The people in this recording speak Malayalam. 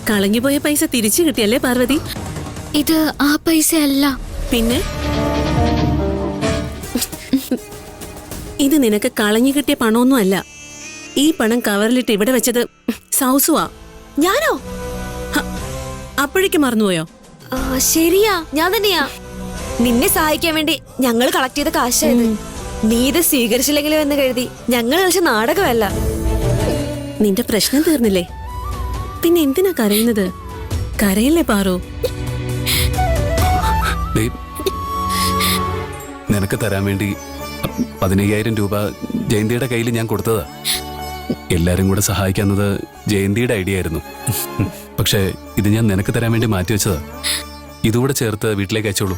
കളഞ്ഞുപോയ പൈസ തിരിച്ചു കിട്ടിയല്ലേ പാർവതി? ഇത് ആ പൈസ അല്ല. പിന്നെ ഇത് നിനക്ക് കളഞ്ഞു കിട്ടിയ പണമൊന്നും അല്ല. ഈ പണം കവറിലിട്ട് ഇവിടെ വെച്ചത് സൗസുവാ. ഞാനോ? അപ്പോഴേക്ക് മറന്നുപോയോ? ശരിയാ, ഞാൻ തന്നെയാ. നിന്നെ സഹായിക്കാൻ വേണ്ടി ഞങ്ങൾ കളക്ട് ചെയ്ത കാശായത്. നീ ഇത് സ്വീകരിച്ചില്ലെങ്കിലും എന്ന് കരുതി ഞങ്ങൾ കളിച്ച നാടകമല്ല. നിന്റെ പ്രശ്നം തീർന്നില്ലേ? പിന്നെ എന്തിനാ കരയുന്നത്? കരയില്ലേ പാറു? നിനക്ക് തരാൻ വേണ്ടി 15,000 രൂപ ജയന്തിയുടെ കയ്യിൽ ഞാൻ കൊടുത്തതാ. എല്ലാരും കൂടെ സഹായിക്കുന്നത് ജയന്തിയുടെ ഐഡിയ ആയിരുന്നു. പക്ഷേ ഇത് ഞാൻ നിനക്ക് തരാൻ വേണ്ടി മാറ്റിവെച്ചതാ. ഇതുകൂടെ ചേർത്ത് വീട്ടിലേക്ക് അയച്ചോളൂ.